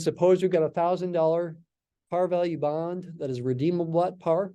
Suppose we've got $1,000 par value bond that is redeemable at par.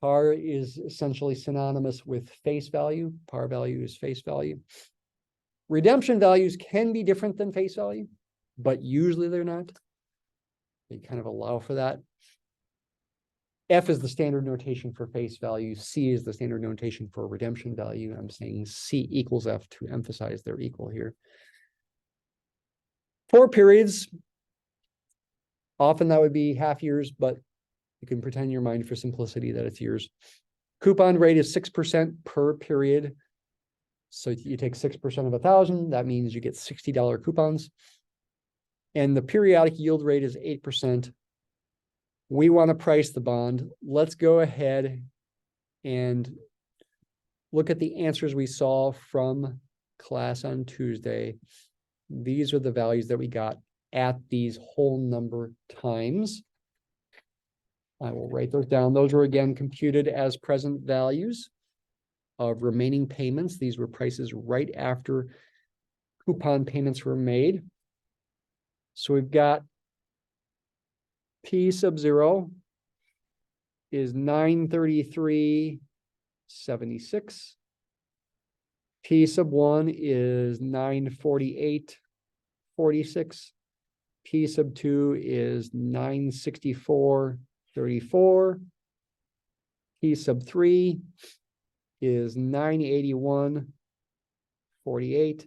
Par is essentially synonymous with face value. Par value is face value. Redemption values can be different than face value, but usually they're not. They kind of allow for that. F is the standard notation for face value. C is the standard notation for redemption value. I'm saying C equals F to emphasize they're equal here. 4 periods. Often that would be half years, but you can pretend in your mind for simplicity that it's years. Coupon rate is 6% per period. So you take 6% of 1,000. That means you get $60 coupons. And the periodic yield rate is 8%. We want to price the bond. Let's go ahead and look at the answers we saw from class on Tuesday. These are the values that we got at these whole number times. I will write those down. Those were again computed as present values of remaining payments. These were prices right after coupon payments were made. So we've got P sub 0 is 933.76. P sub 1 is 948.46. P sub 2 is 964.34. P sub 3 is 981.48.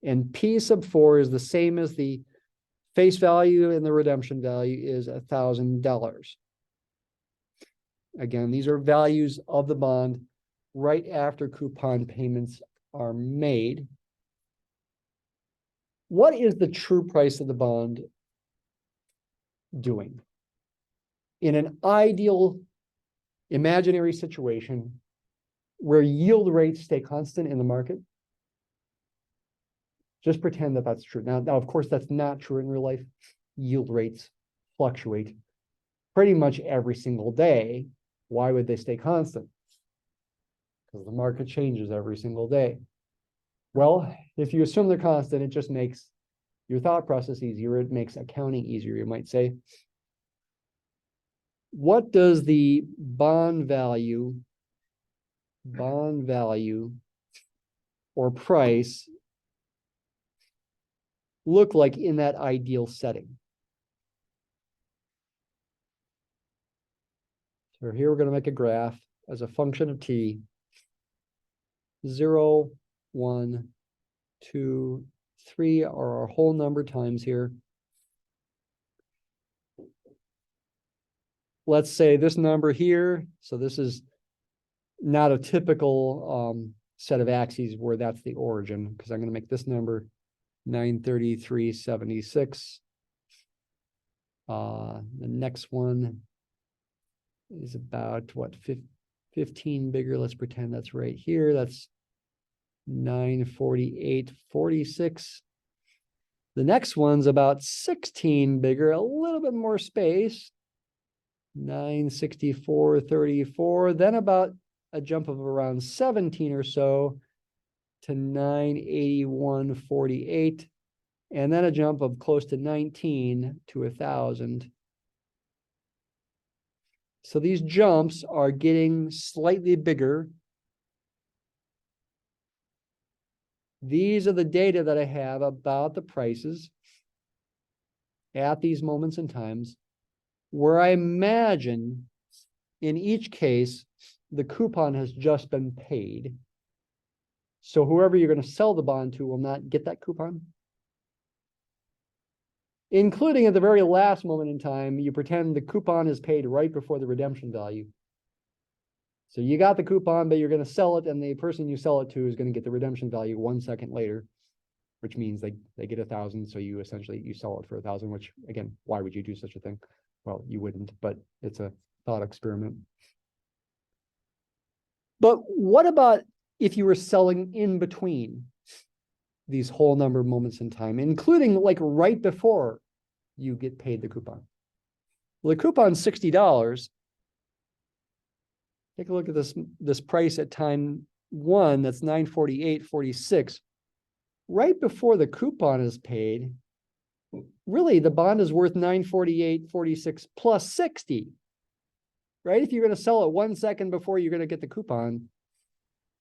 And P sub 4 is the same as the face value, and the redemption value is $1,000. Again, these are values of the bond right after coupon payments are made. What is the true price of the bond doing? In an ideal imaginary situation where yield rates stay constant in the market, just pretend that that's true. Now, of course, that's not true in real life. Yield rates fluctuate pretty much every single day. Why would they stay constant? Because the market changes every single day. Well, if you assume they're constant, it just makes your thought process easier. It makes accounting easier, you might say. What does the bond value or price look like in that ideal setting? So here we're going to make a graph as a function of t. 0, 1, 2, 3 are our whole number times here. Let's say this number here, so this is not a typical set of axes where that's the origin, because I'm going to make this number 933.76. The next one is about what, 15 bigger. Let's pretend that's right here. That's 948.46. The next one's about 16 bigger, a little bit more space. 964.34. Then about a jump of around 17 or so to 981.48, and then a jump of close to 19 to 1,000. So these jumps are getting slightly bigger. These are the data that I have about the prices at these moments in times, where I imagine in each case, the coupon has just been paid. So whoever you're going to sell the bond to will not get that coupon. Including at the very last moment in time, you pretend the coupon is paid right before the redemption value. So you got the coupon, but you're going to sell it, and the person you sell it to is going to get the redemption value 1 second later, which means they get 1,000. So you essentially sell it for 1,000, which again, why would you do such a thing? Well, you wouldn't, but it's a thought experiment. But what about if you were selling in between these whole number of moments in time, including like right before you get paid the coupon? Well, the coupon's $60. Take a look at this price at time 1, that's 948.46. Right before the coupon is paid, really the bond is worth 948.46 plus 60, right? If you're going to sell it 1 second before you're going to get the coupon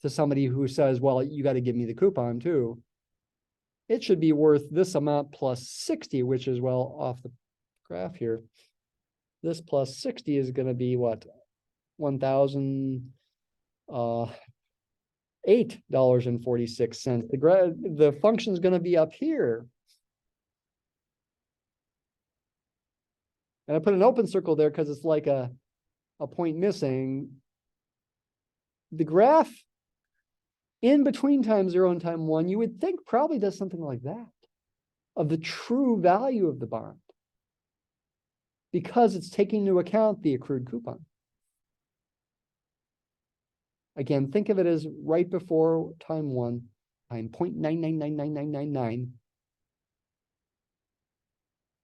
to somebody who says, well, you got to give me the coupon too, it should be worth this amount plus 60, which is, well, off the graph here. This plus 60 is going to be what? $1,008.46. The function is going to be up here. And I put an open circle there because it's like a point missing. The graph in between time 0 and time 1, you would think probably does something like that of the true value of the bond, because it's taking into account the accrued coupon. Again, think of it as right before time 1, time 0.9999999.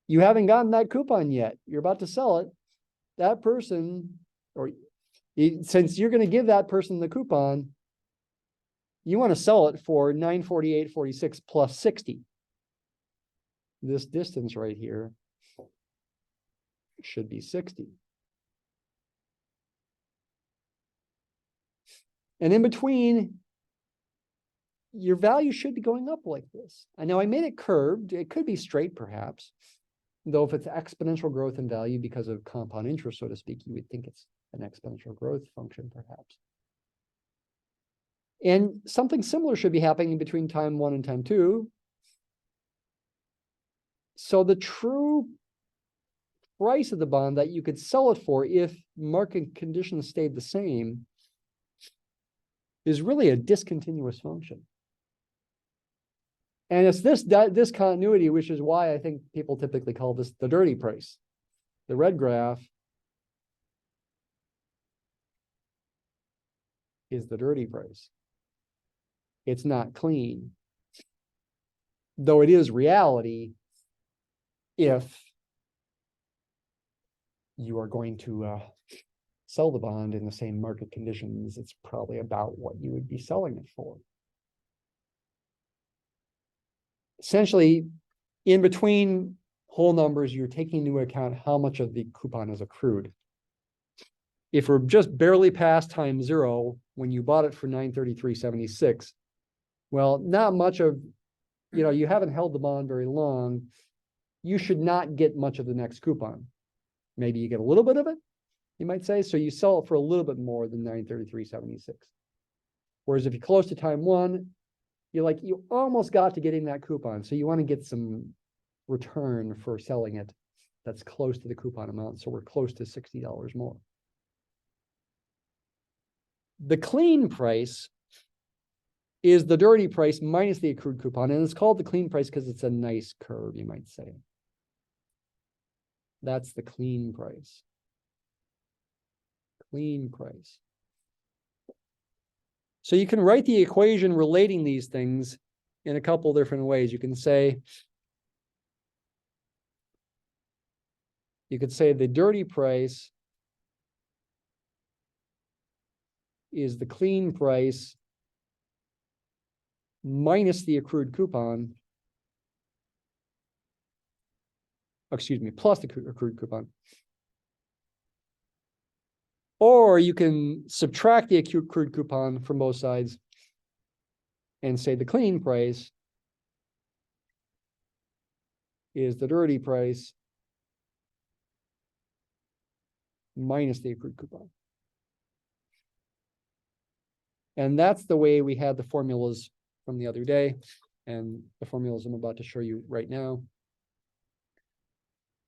You haven't gotten that coupon yet. You're about to sell it. That person, since you're going to give that person the coupon, you want to sell it for 948.46 plus 60. This distance right here should be 60. And in between, your value should be going up like this. I know I made it curved. It could be straight, perhaps. Though if it's exponential growth in value because of compound interest, so to speak, you would think it's an exponential growth function, perhaps. And something similar should be happening between time 1 and time 2. So the true price of the bond that you could sell it for if market conditions stayed the same is really a discontinuous function. And it's this discontinuity, which is why I think people typically call this the dirty price. The red graph is the dirty price. It's not clean, though it is reality if you are going to sell the bond in the same market conditions. It's probably about what you would be selling it for. Essentially, in between whole numbers, you're taking into account how much of the coupon is accrued. If we're just barely past time 0 when you bought it for 933.76, well, not much of, you haven't held the bond very long. You should not get much of the next coupon. Maybe you get a little bit of it, you might say. So you sell it for a little bit more than 933.76. Whereas if you're close to time 1, you almost got to getting that coupon. So you want to get some return for selling it that's close to the coupon amount. So we're close to $60 more. The clean price is the dirty price minus the accrued coupon. And it's called the clean price because it's a nice curve, you might say. That's the clean price. Clean price. So you can write the equation relating these things in a couple different ways. You could say the dirty price is the clean price minus the accrued coupon. Excuse me, plus the accrued coupon. Or you can subtract the accrued coupon from both sides and say the clean price is the dirty price minus the accrued coupon. And that's the way we had the formulas from the other day, and the formulas I'm about to show you right now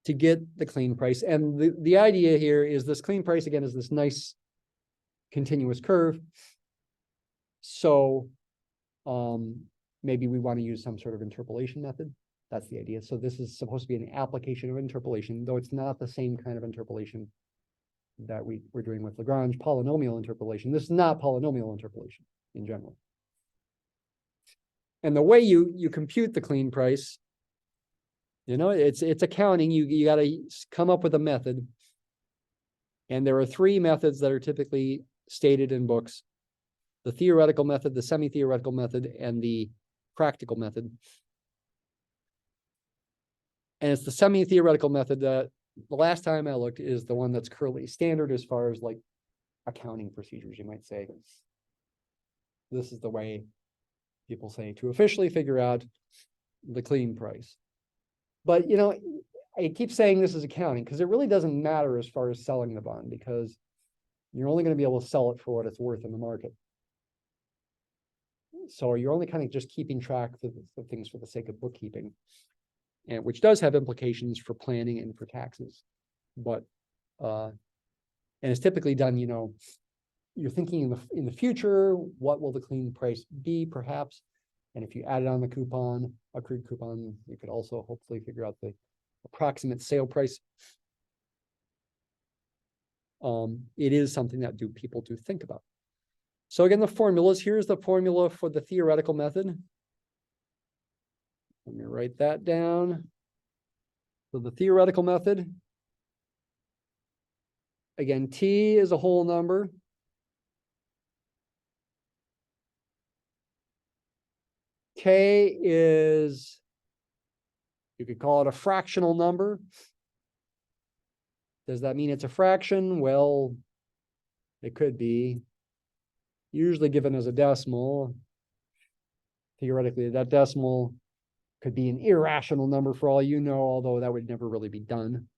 to get the clean price. And the idea here is this clean price, again, is this nice continuous curve. So maybe we want to use some sort of interpolation method. That's the idea. So this is supposed to be an application of interpolation, though it's not the same kind of interpolation that we're doing with Lagrange polynomial interpolation. This is not polynomial interpolation in general. And the way you compute the clean price, it's accounting. You got to come up with a method. And there are 3 methods that are typically stated in books: the theoretical method, the semi-theoretical method, and the practical method. And it's the semi-theoretical method that the last time I looked is the one that's currently standard as far as like accounting procedures, you might say. This is the way people say to officially figure out the clean price. But, you know, I keep saying this is accounting because it really doesn't matter as far as selling the bond, because you're only going to be able to sell it for what it's worth in the market. So you're only kind of just keeping track of things for the sake of bookkeeping, and which does have implications for planning and for taxes. But and it's typically done, you know, you're thinking in the future, what will the clean price be, perhaps? And if you added on the coupon, accrued coupon, you could also hopefully figure out the approximate sale price. It is something that people do think about. So again, the formulas, here's the formula for the theoretical method. Let me write that down. So the theoretical method, again, T is a whole number. K is, you could call it a fractional number. Does that mean it's a fraction? Well, it could be. Usually given as a decimal. Theoretically, that decimal could be an irrational number for all you know, although that would never really be done.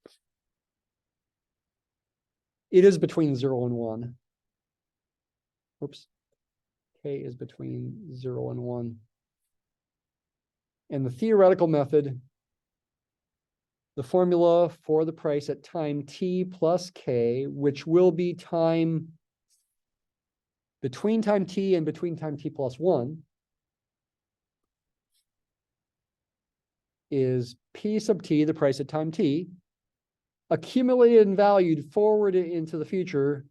It is between 0 and 1. Oops. K is between 0 and 1. And the theoretical method, the formula for the price at time t plus k, which will be time between time t and between time t plus 1, is P sub t, the price at time t, accumulated and valued forward into the future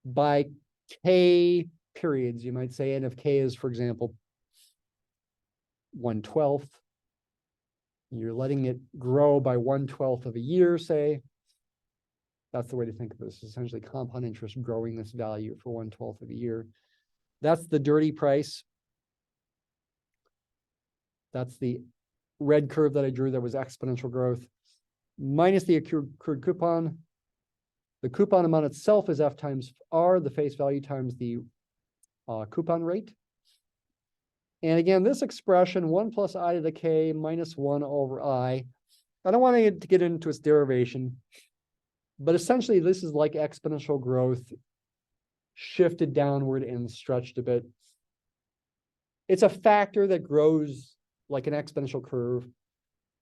by k periods, you might say. And if k is, for example, 1/12, you're letting it grow by 1/12 of a year, say. That's the way to think of this. Essentially compound interest growing this value for 1/12 of a year. That's the dirty price. That's the red curve that I drew that was exponential growth, minus the accrued coupon. The coupon amount itself is F times R, the face value times the coupon rate. And again, this expression, 1 plus I to the k minus 1 over I don't want to get into its derivation, but essentially this is like exponential growth shifted downward and stretched a bit. It's a factor that grows like an exponential curve,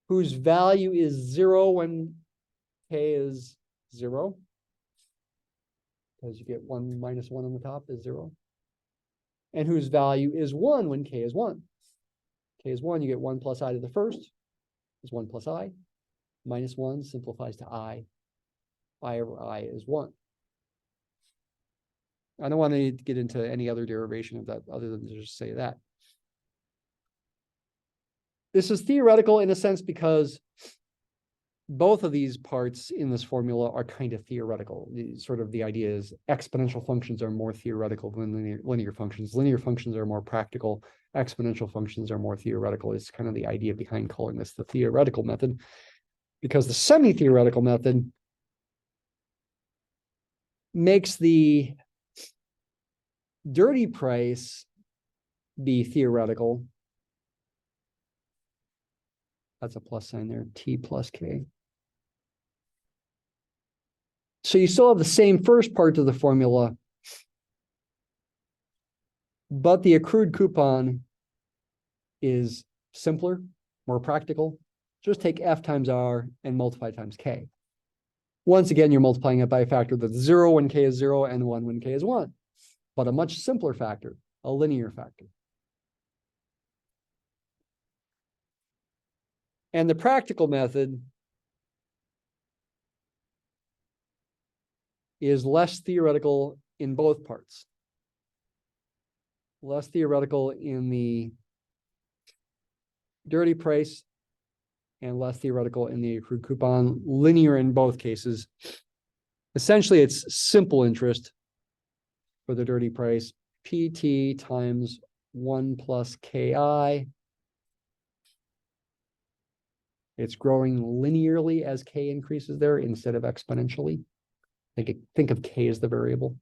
whose value is 0 when k is 0, because you get 1 minus 1 on the top is 0, and whose value is 1 when k is 1. K is 1, you get 1 plus I to the first is 1 plus I, minus 1 simplifies to I over I is 1. I don't want to get into any other derivation of that other than to just say that. This is theoretical in a sense because both of these parts in this formula are kind of theoretical. Sort of the idea is exponential functions are more theoretical than linear functions. Linear functions are more practical. Exponential functions are more theoretical. It's kind of the idea behind calling this the theoretical method, because the semi-theoretical method makes the dirty price be theoretical. That's a plus sign there, T plus K. So you still have the same first part of the formula, but the accrued coupon is simpler, more practical. Just take F times R and multiply times K. Once again, you're multiplying it by a factor that's 0 when K is 0 and 1 when K is 1, but a much simpler factor, a linear factor. And the practical method is less theoretical in both parts. Less theoretical in the dirty price and less theoretical in the accrued coupon, linear in both cases. Essentially, it's simple interest for the dirty price, PT times 1 plus KI It's growing linearly as k increases there instead of exponentially. Think of k as the variable.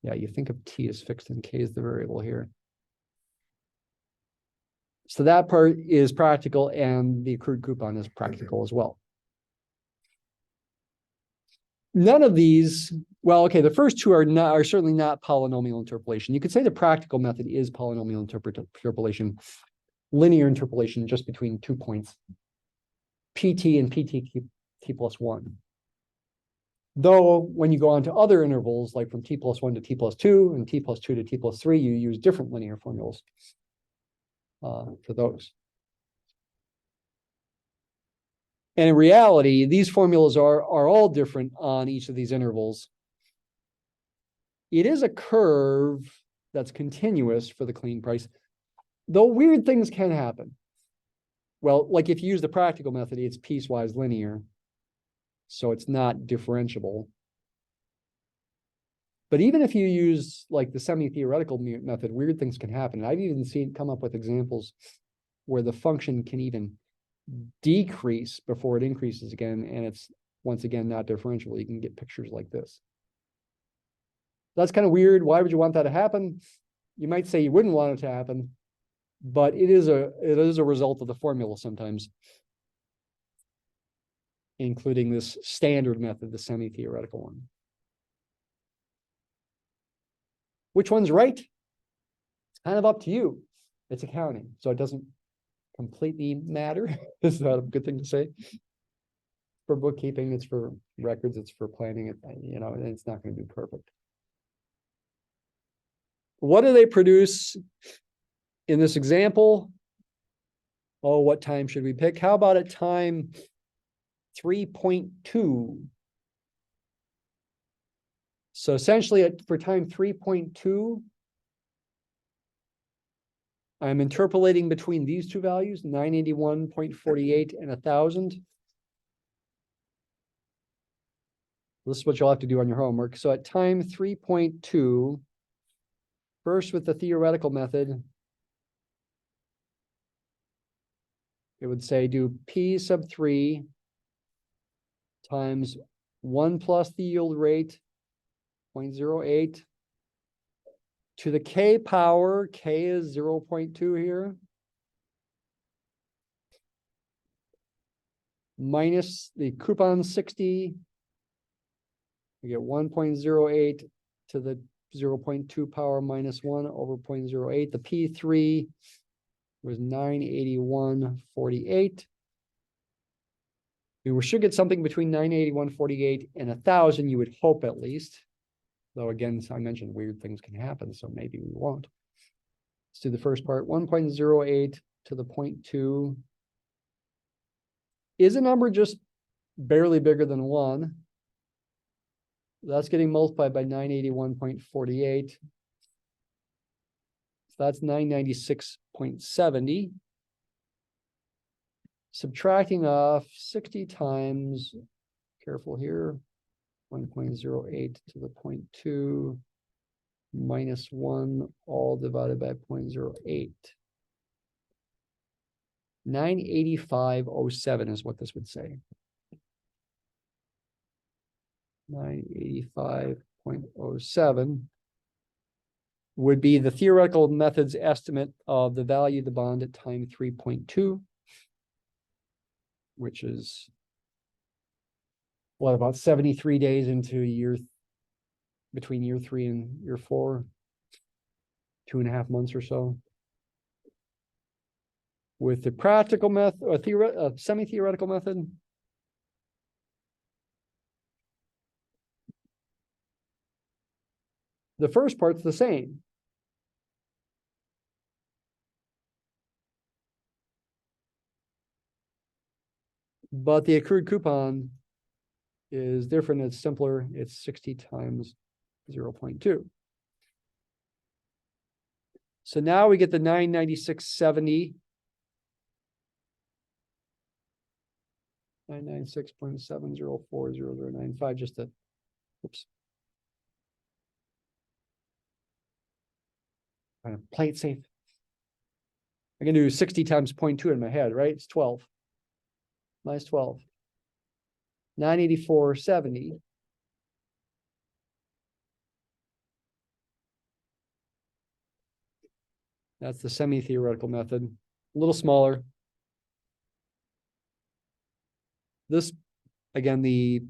Yeah, you think of t as fixed and k as the variable here. So that part is practical, and the accrued coupon is practical as well. None of these, well, okay, the first two are certainly not polynomial interpolation. You could say the practical method is polynomial interpolation, linear interpolation just between 2 points, pt and pt t plus 1. Though when you go on to other intervals, like from t plus 1 to t plus 2 and t plus 2 to t plus 3, you use different linear formulas for those. And in reality, these formulas are all different on each of these intervals. It is a curve that's continuous for the clean price, though weird things can happen. Well, like if you use the practical method, it's piecewise linear, so it's not differentiable. But even if you use like the semi-theoretical method, weird things can happen. And I've even come up with examples where the function can even decrease before it increases again, and it's once again not differentiable. You can get pictures like this. That's kind of weird. Why would you want that to happen? You might say you wouldn't want it to happen, but it is a result of the formula sometimes, including this standard method, the semi-theoretical one. Which one's right? It's kind of up to you. It's accounting, so it doesn't completely matter. This is not a good thing to say. For bookkeeping, it's for records, it's for planning it, and it's not going to be perfect. What do they produce in this example? Oh, what time should we pick? How about at time 3.2? So essentially for time 3.2, I'm interpolating between these two values, 981.48 and 1,000. This is what you'll have to do on your homework. So at time 3.2, first with the theoretical method, it would say do P sub 3 times 1 plus the yield rate, 0.08, to the k power, k is 0.2 here, minus the coupon 60, we get 1.08 to the 0.2 power minus 1 over 0.08. The P3 was 981.48. We should get something between 981.48 and 1,000, you would hope at least. Though again, I mentioned weird things can happen, so maybe we won't. Let's do the first part. 1.08 to the 0.2 is a number just barely bigger than 1. That's getting multiplied by 981.48. So that's 996.70. Subtracting off 60 times, careful here, 1.08 to the 0.2 minus 1, all divided by 0.08. 985.07 is what this would say. 985.07 would be the theoretical method's estimate of the value of the bond at time 3.2, which is what, about 73 days into between year 3 and year 4, 2.5 months or so. With the practical method or semi-theoretical method, the first part's the same. But the accrued coupon is different. It's simpler. It's 60 times 0.2. So now we get the 996.70. 996.70400095, just to, oops. Kind of play it safe. I can do 60 times 0.2 in my head, right? It's 12. minus 12. 984.70. That's the semi-theoretical method. A little smaller. This, again, the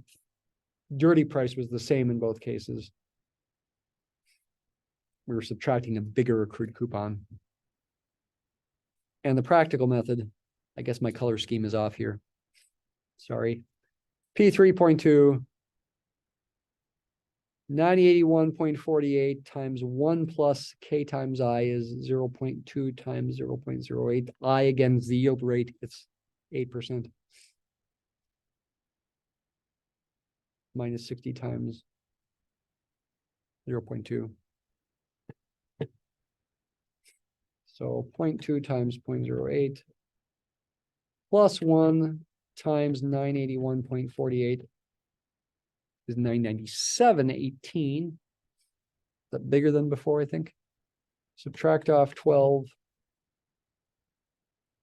dirty price was the same in both cases. We were subtracting a bigger accrued coupon. And the practical method, I guess my color scheme is off here. Sorry. P3.2, 9081.48 times 1 plus K times I is 0.2 times 0.08. I, again, is the yield rate. It's 8%. Minus 60 times 0.2. So 0.2 times 0.08 plus 1 times 981.48 is 997.18. Is that bigger than before, I think? Subtract off 12.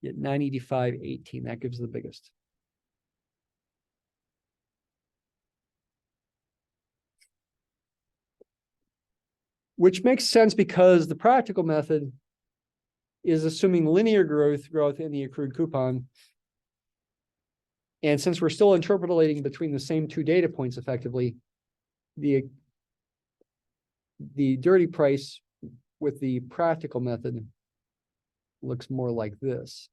Get 985.18. That gives the biggest. Which makes sense because the practical method is assuming linear growth in the accrued coupon. And since we're still interpolating between the same two data points effectively, the dirty price with the practical method looks more like this.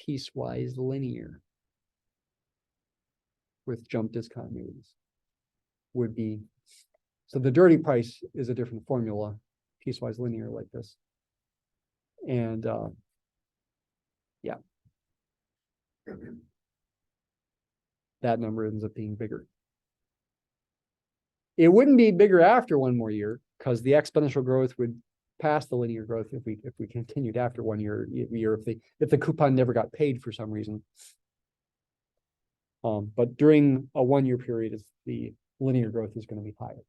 Piecewise linear with jump discontinuities would be. So the dirty price is a different formula, piecewise linear like this. And yeah, that number ends up being bigger. It wouldn't be bigger after one more year because the exponential growth would pass the linear growth if we continued after 1 year if the coupon never got paid for some reason. But during a 1 year period, the linear growth is going to be higher.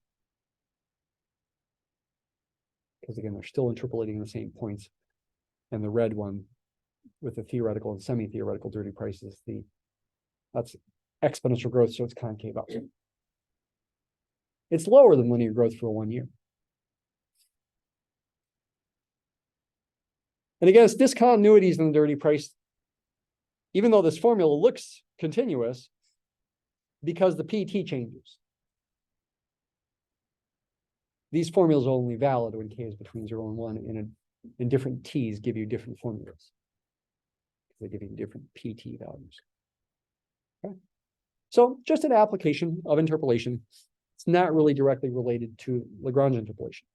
Because again, they're still interpolating the same points. And the red one with the theoretical and semi-theoretical dirty prices, that's exponential growth, so it's concave up. It's lower than linear growth for 1 year. And again, it's discontinuities in the dirty price, even though this formula looks continuous, because the PT changes. These formulas are only valid when K is between 0 and 1, and different T's give you different formulas. They give you different PT values. Okay. So just an application of interpolation. It's not really directly related to Lagrange interpolation.